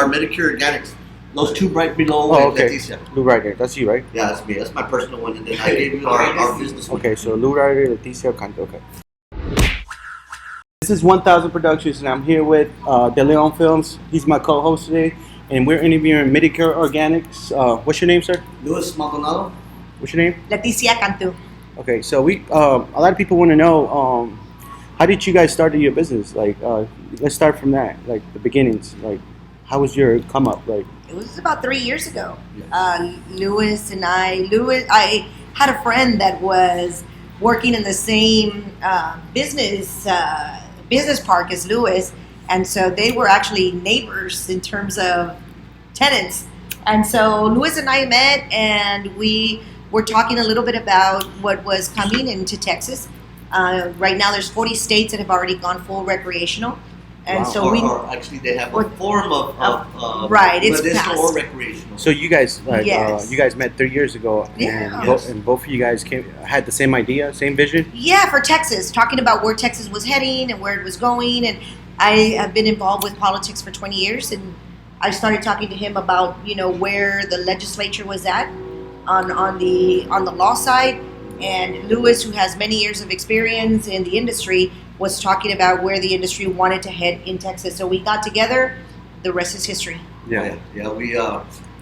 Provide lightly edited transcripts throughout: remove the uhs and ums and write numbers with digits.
our Medicure Organics. Those two right below okay. Leticia. Lou Ryder, that's you, right? Yeah, that's me. That's my personal one. And then I gave you our business one. Okay, so Lou Ryder, Leticia, Canto. Okay. This is 1000 Productions, and I'm here with De Leon Films. He's my co-host today, and we're interviewing Medicure Organics. What's your name, sir? Luis Maldonado. What's your name? Leticia Cantu. Okay, so we a lot of people want to know how did you guys start your business? Like, let's start from that, like the beginnings. Like, how was your come up? Like, It was about 3 years ago. Yes. Louis, I had a friend that was working in the same business park as Louis, and so they were actually neighbors in terms of tenants. And so Louis and I met, and we were talking a little bit about what was coming into Texas. Right now, there's 40 states that have already gone full recreational. And Wow. so or actually, they have a form of right, it's medicinal passed. or recreational. so you guys Yes. you guys met 3 years ago, Yeah. and, Yes. and both of you guys had the same idea, same vision. Yeah, for Texas, talking about where Texas was heading and where it was going. And I have been involved with politics for 20 years, and I started talking to him about where the legislature was at on the law side. And Louis, who has many years of experience in the industry, was talking about where the industry wanted to head in Texas. So we got together. The rest is history. Yeah.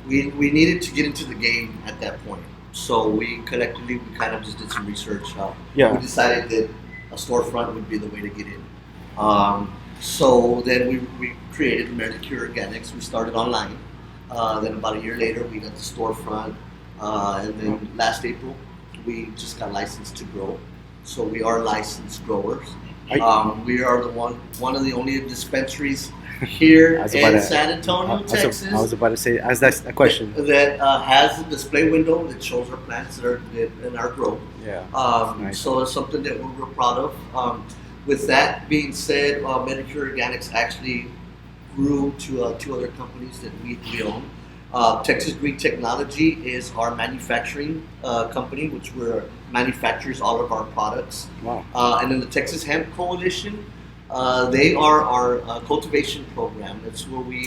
We needed to get into the game at that point. So we collectively kind of just did some research. Yeah. We decided that a storefront would be the way to get in. So then we created Medicure Organics. We started online. Then about a year later, we got the storefront. And then last April, we just got licensed to grow. So we are licensed growers. We are one of the only dispensaries here in San Antonio, Texas. I was about to say, that's a question. That has a display window that shows our plants that are in our grow. Yeah. Nice. So it's something that we're real proud of. With that being said, Medicure Organics actually grew to 2 other companies that we own. Texas Green Technology is our manufacturing company, which manufactures all of our products. Wow. And then the Texas Hemp Coalition, they are our cultivation program. That's where we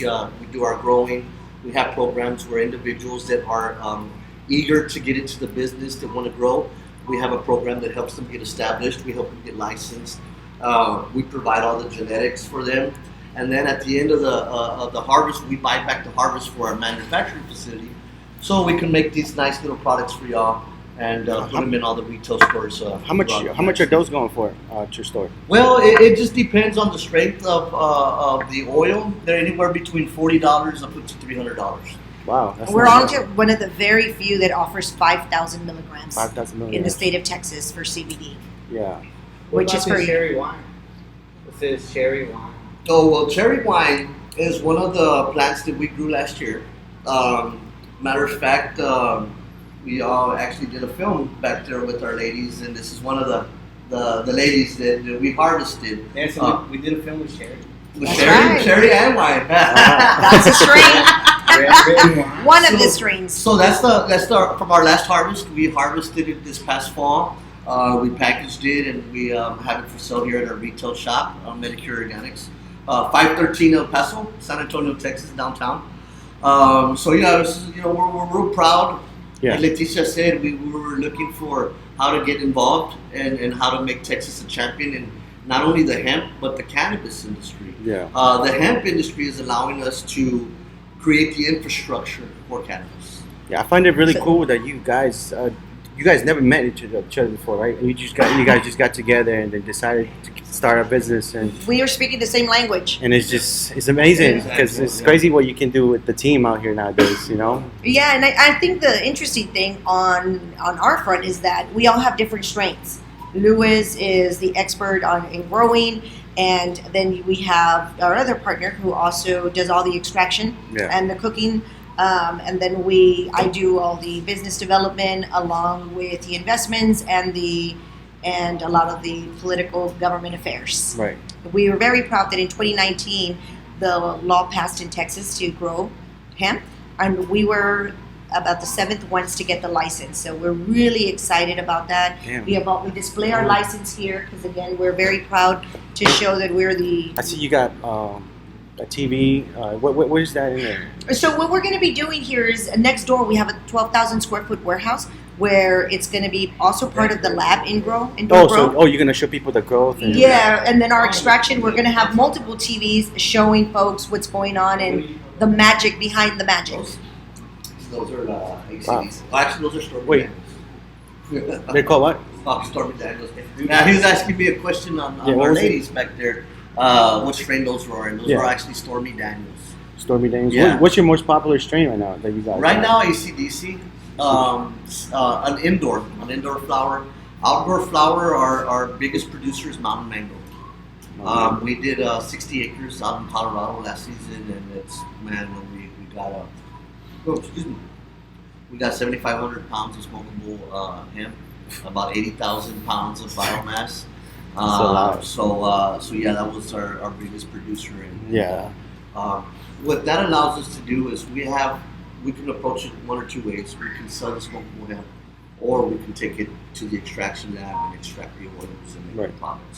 do our growing. We have programs where individuals that are eager to get into the business, that want to grow, we have a program that helps them get established. We help them get licensed. We provide all the genetics for them. And then at the end of the harvest, we buy back the harvest for our manufacturing facility, so we can make these nice little products for y'all and put them in all the retail stores. How much are those going for at your store? Well, it just depends on the strength of the oil. They're anywhere between $40 up to $300. Wow, that's We're nice. on to one of the very few that offers 5,000 milligrams 5,000 milligrams in the state of Texas for CBD. Yeah. Which is for cherry wine. It says cherry wine. Oh, well, cherry wine is one of the plants that we grew last year. Matter of fact, we all actually did a film back there with our ladies, and this is one of the ladies that we harvested. Yeah, so we did a film with cherry. With That's cherry, right. cherry and wine. That's a strain. Red wine. One of the strains. So that's from our last harvest. We harvested it this past fall. We packaged it, and we have it for sale here at our retail shop, Medicure Organics. 513 El Paso, San Antonio, Texas, downtown. So yeah, we're real proud. Yeah. Like Leticia said, we were looking for how to get involved and how to make Texas a champion in not only the hemp but the cannabis industry. Yeah. The hemp industry is allowing us to create the infrastructure for cannabis. Yeah, I find it really cool that you guys never met each other before, right? You guys just got together and then decided to start a business, and We are speaking the same language. it's amazing because it's crazy what you can do with the team out here nowadays, Yeah, and I think the interesting thing on our front is that we all have different strengths. Louis is the expert in growing, and then we have our other partner who also does all the extraction and the cooking. And then I do all the business development along with the investments and a lot of the political government affairs. Right. We were very proud that in 2019 the law passed in Texas to grow hemp, and we were about the 7th ones to get the license. So we're really excited about that. Damn. We display our license here because again we're very proud to show that we're the. I see you got a TV. What is that in there? So what we're going to be doing here is next door we have a 12,000 square foot warehouse where it's going to be also part of the lab indoor grow. You're gonna show people the growth. And And then our extraction, we're going to have multiple TVs showing folks what's going on and the magic behind the magic. Those are ACDs. Wow. Actually, those are Stormy Wait. Daniels. They're called what? Stormy Daniels. Now, he was asking me a question on our ladies back there. What strain those were, and those are actually Stormy Daniels. Stormy Daniels. Yeah. What's your most popular strain right now that you guys? Right now, ACDC. An indoor flower. Outdoor flower, our biggest producer is Mountain Mango. We did 60 acres out in Colorado last season, and it's we got we got 7,500 pounds of smokable hemp, about 80,000 pounds of biomass. So yeah, that was our biggest producer. What that allows us to do is we can approach it one or two ways. We can sell the smokable hemp, or we can take it to the extraction lab and extract the oils and make the product.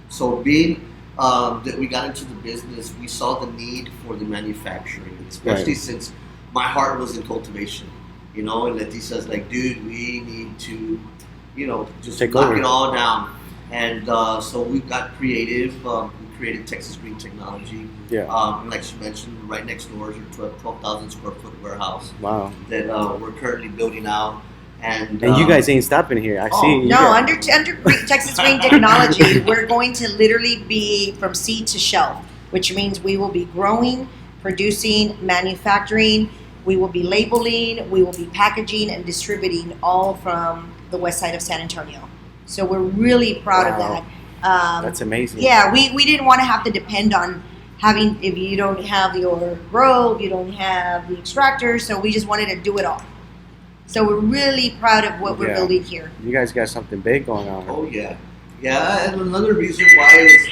So being that we got into the business, we saw the need for the manufacturing, especially since my heart was in cultivation. And Leticia's like, dude, we need to, just knock it all down. And so we got creative. We created Texas Green Technology. And like she mentioned, right next door is your 12,000 square foot warehouse. Wow. That we're currently building out. And you guys ain't stopping here. I see. No, under Texas Green Technology, we're going to literally be from seed to shelf, which means we will be growing, producing, manufacturing. We will be labeling. We will be packaging and distributing all from the west side of San Antonio. So we're really proud of that. That's amazing. Yeah, we didn't want to have to depend on having, if you don't have your grow, if you don't have the extractor, so we just wanted to do it all. So we're really proud of what we're building here. You guys got something big going on. Oh yeah, and another reason why is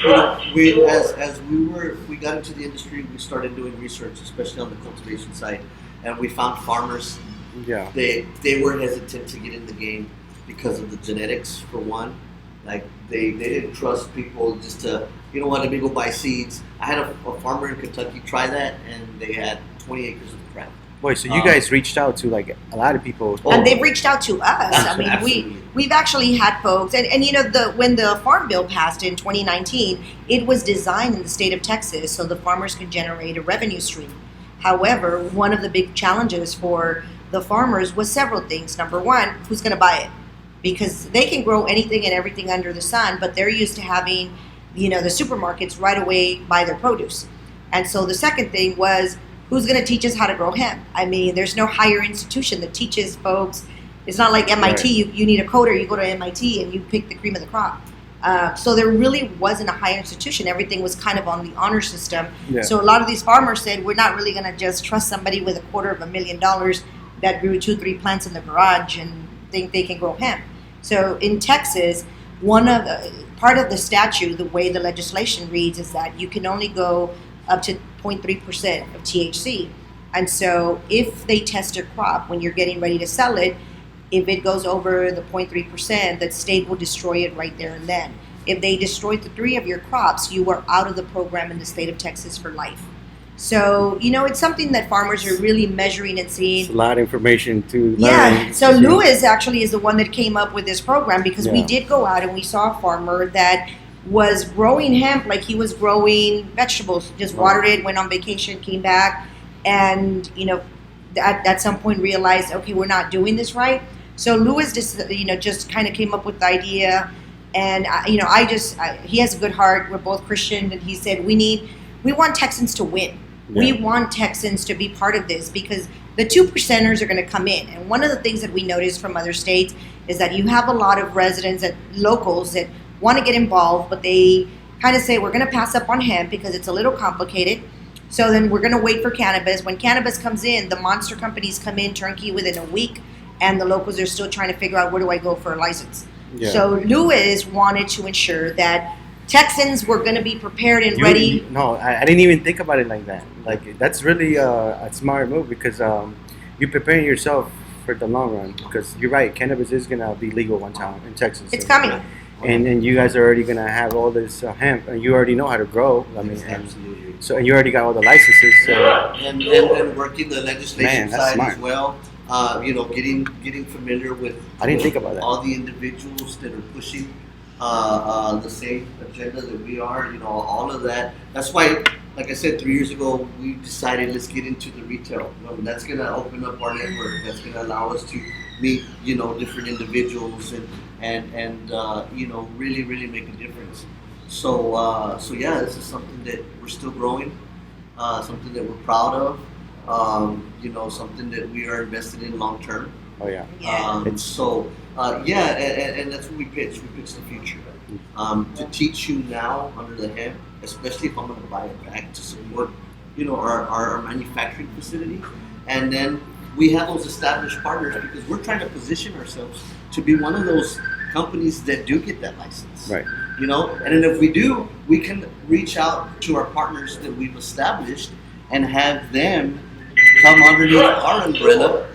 we got into the industry, we started doing research, especially on the cultivation side, and we found farmers. Yeah. They were hesitant to get in the game because of the genetics, for one. Like they didn't trust people just to, let me go buy seeds. I had a farmer in Kentucky try that, and they had 20 acres of crap. Boy, so you guys reached out to like a lot of people. And they've reached out to us. I mean, we've actually had folks, and when the Farm Bill passed in 2019, it was designed in the state of Texas so the farmers could generate a revenue stream. However, one of the big challenges for the farmers was several things. Number one, who's going to buy it? Because they can grow anything and everything under the sun, but they're used to having, the supermarkets right away buy their produce. And so the second thing was, who's going to teach us how to grow hemp? I mean, there's no higher institution that teaches folks. It's not like MIT. Right. You need a coder. You go to MIT and you pick the cream of the crop. So there really wasn't a higher institution. Everything was kind of on the honor system. Yeah. So a lot of these farmers said, we're not really going to just trust somebody with $250,000 that grew 2-3 plants in the garage and think they can grow hemp. So in Texas, part of the statute, the way the legislation reads, is that you can only go up to 0.3% of THC. And so if they test your crop when you're getting ready to sell it, if it goes over the 0.3%, the state will destroy it right there and then. If they destroy 3 of your crops, you are out of the program in the state of Texas for life. So, it's something that farmers are really measuring and seeing. It's a lot of information to learn. Yeah, so Louis actually is the one that came up with this program because we did go out and we saw a farmer that was growing hemp like he was growing vegetables. Just watered it, went on vacation, came back, and, at some point realized, okay, we're not doing this right. So Louis just kind of came up with the idea, and, he has a good heart. We're both Christian, and he said, we want Texans to win. Yeah. We want Texans to be part of this because the 2%ers are going to come in. And one of the things that we noticed from other states is that you have a lot of residents, locals that want to get involved, but they kind of say, we're going to pass up on hemp because it's a little complicated. So then we're going to wait for cannabis. When cannabis comes in, the monster companies come in turnkey within a week, and the locals are still trying to figure out where do I go for a license. Yeah. So Louis wanted to ensure that Texans were going to be prepared and ready. No, I didn't even think about it like that. Like, that's really a smart move because you're preparing yourself for the long run. Because you're right, cannabis is going to be legal one time in Texas. It's coming. and you guys are already gonna have all this hemp, and you already know how to grow. I mean, Absolutely. and you already got all the licenses. So And working the legislation Man, that's side smart. as well. Getting familiar with. I didn't think about that. All the individuals that are pushing the same agenda that we are. All of that. That's why, like I said, 3 years ago, we decided let's get into the retail. That's going to open up our network. That's going to allow us to meet different individuals and really make a difference. So yeah, this is something that we're still growing, something that we're proud of. Something that we are invested in long term. oh yeah, And that's what we pitch. We pitch the future. To teach you now under the hemp, especially if I'm going to buy it back to support, our manufacturing facility, and then we have those established partners because we're trying to position ourselves to be one of those companies that do get that license. right. And then if we do, we can reach out to our partners that we've established and have them come underneath our umbrella,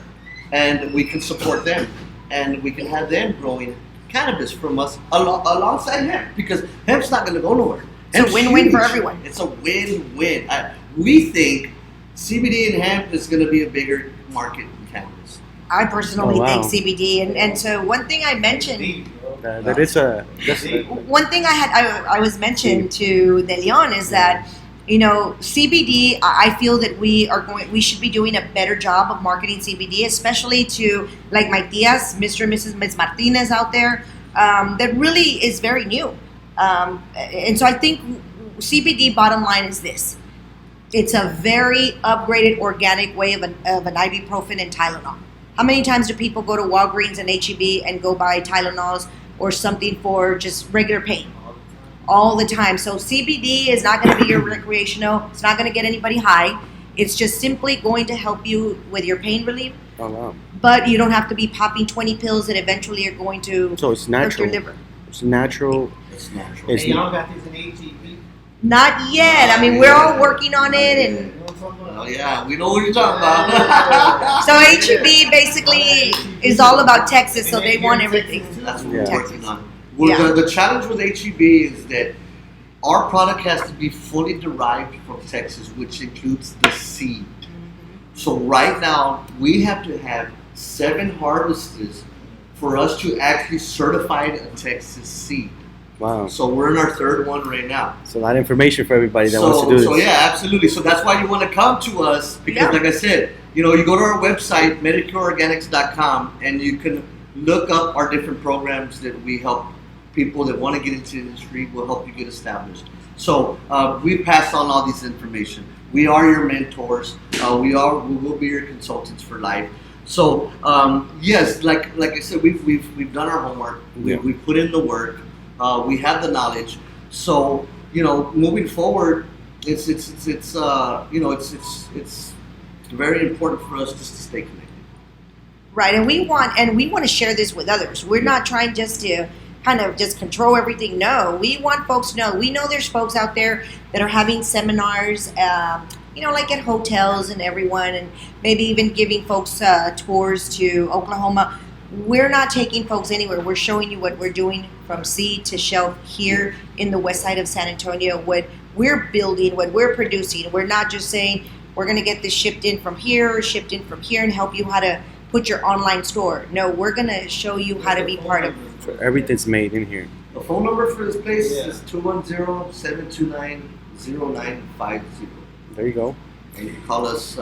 and we can support them, and we can have them growing cannabis from us alongside hemp, because hemp's not going to go nowhere. It's a win-win for everyone. It's a win-win. We think CBD and hemp is going to be a bigger market in cannabis. I personally Oh, wow. think CBD, and so one thing I mentioned. That is One thing I was mentioned to De Leon is that CBD. I feel that we should be doing a better job of marketing CBD, especially to like my tias, Mr. and Mrs. Ms. Martinez out there. That really is very new, and so I think CBD. Bottom line is this: it's a very upgraded organic way of an ibuprofen and Tylenol. How many times do people go to Walgreens and HEB and go buy Tylenols or something for just regular pain? All the time. So CBD is not going to be your recreational. It's not going to get anybody high. It's just simply going to help you with your pain relief. oh wow. But you don't have to be popping 20 pills that eventually are going to So it's hurt natural. your liver. It's natural. It's natural. It's Hey, y'all got this in ATP? Not yet. I mean, we're all working on it, and Oh yeah, we know what you're talking about. so HEB basically is all about Texas, so they want everything. That's what Yeah. we're working on. Yeah. The challenge with HEB is that our product has to be fully derived from Texas, which includes the seed. So right now, we have to have 7 harvests for us to actually certify a Texas seed. Wow. So we're in our 3rd one right now. It's a lot of information for everybody that wants to do this. So yeah, absolutely. So that's why you want to come to us, because Yeah. like I said, you go to our website, medicureorganics.com, and you can look up our different programs that we help people that want to get into the industry. We'll help you get established. So we pass on all this information. We are your mentors. We will be your consultants for life. So yes, like I said, we've done our homework. Yeah. We've put in the work. We have the knowledge. So moving forward, it's very important for us just to stay connected. Right, and we want to share this with others. We're not trying just to kind of just control everything. No, we want folks to know. We know there's folks out there that are having seminars, like at hotels and everyone, and maybe even giving folks tours to Oklahoma. We're not taking folks anywhere. We're showing you what we're doing from seed to shelf here in the west side of San Antonio, what we're building, what we're producing. We're not just saying we're going to get this shipped in from here and help you how to put your online store. No, we're going to show you how to be part of. So everything's made in here. The phone number for this place is 210-729-0950. There you go. And you can call us.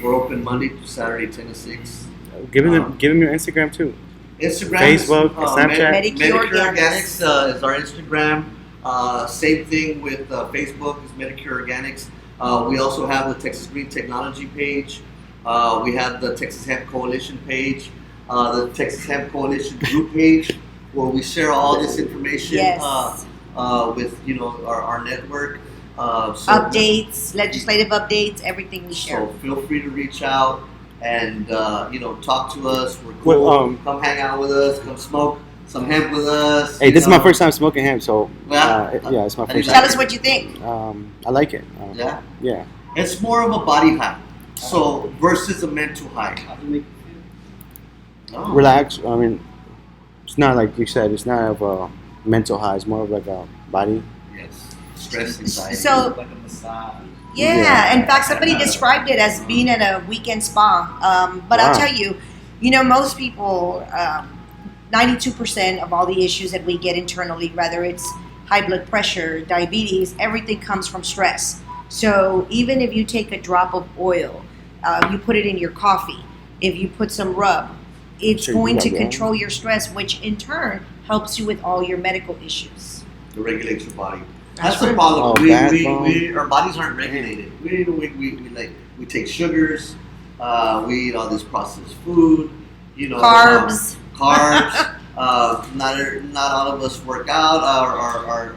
We're open Monday to Saturday, 10 to 6. Give him your Instagram too. Instagram, Facebook, Snapchat. Medicure Organics is our Instagram. Same thing with Facebook is Medicure Organics. We also have the Texas Green Technology page. We have the Texas Hemp Coalition page, the Texas Hemp Coalition group page, where we share all this information Yes. with our network. Updates, legislative updates, everything we share. So feel free to reach out and talk to us. We're cool. Well, Come hang out with us. Come smoke some hemp with us. Hey, this is my first time smoking hemp, so Yeah. yeah, it's my first Tell time. us what you think. I like it. Yeah, Yeah. it's more of a body high, so versus a mental high. How do you make you feel? Oh. Relax. I mean, it's not like you said. It's not of mental high. It's more of like a body. Yes. Stress, anxiety. So Like a massage. yeah, in fact, somebody described it as being at a weekend spa. But I'll Wow. tell you, most people, 92% of all the issues that we get internally, whether it's high blood pressure, diabetes, everything comes from stress. So even if you take a drop of oil, you put it in your coffee, if you put some rub, it's Sure, going to yeah. control your stress, which in turn helps you with all your medical issues. To regulate your body. That's That's the right. problem. Oh, Our bodies aren't regulated. We take sugars. We eat all this processed food. Carbs. Carbs. Not all of us work out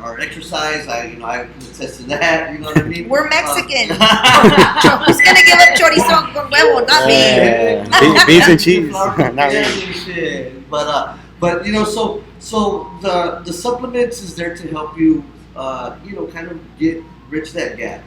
or exercise. I can attest to that. You know what I mean? We're Mexican. Who's gonna give up chorizo con huevo? Not me. Yeah. Beef and cheese. Not Yeah, me. shit. But so the supplements is there to help you, kind of get bridge that gap,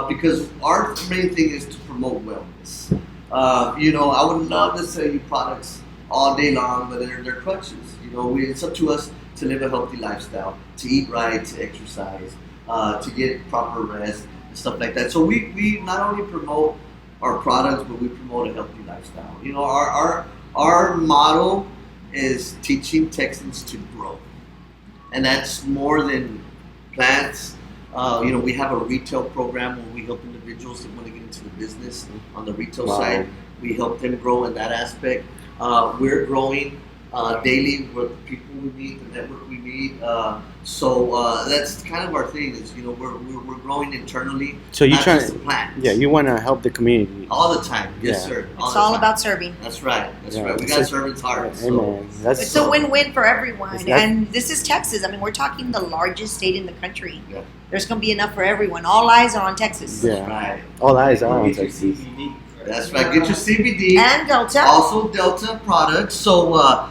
because our main thing is to promote wellness. I would love to sell you products all day long, but they're crutches. It's up to us to live a healthy lifestyle, to eat right, to exercise, to get proper rest and stuff like that. So we not only promote our products, but we promote a healthy lifestyle. Our motto is teaching Texans to grow, and that's more than plants. We have a retail program where we help individuals that want to get into the business on the retail Wow. side. We help them grow in that aspect. We're growing daily with the people we meet, the network we meet. So that's kind of our thing. Is we're growing internally. So you not trying? just the plants. Yeah, you want to help the community. all the time. Yes, Yeah. sir. It's the all time. about serving. That's right. That's Yeah. right. We It's got like- servants' hearts. Hey, So. man, that's It's a win-win for everyone. It's not- And this is Texas. I mean, we're talking the largest state in the country. Yeah. There's going to be enough for everyone. All eyes are on Texas. Yeah. That's right. all eyes are on Get your Texas. CBD. That's right. Get your CBD. And Delta. Also Delta products. So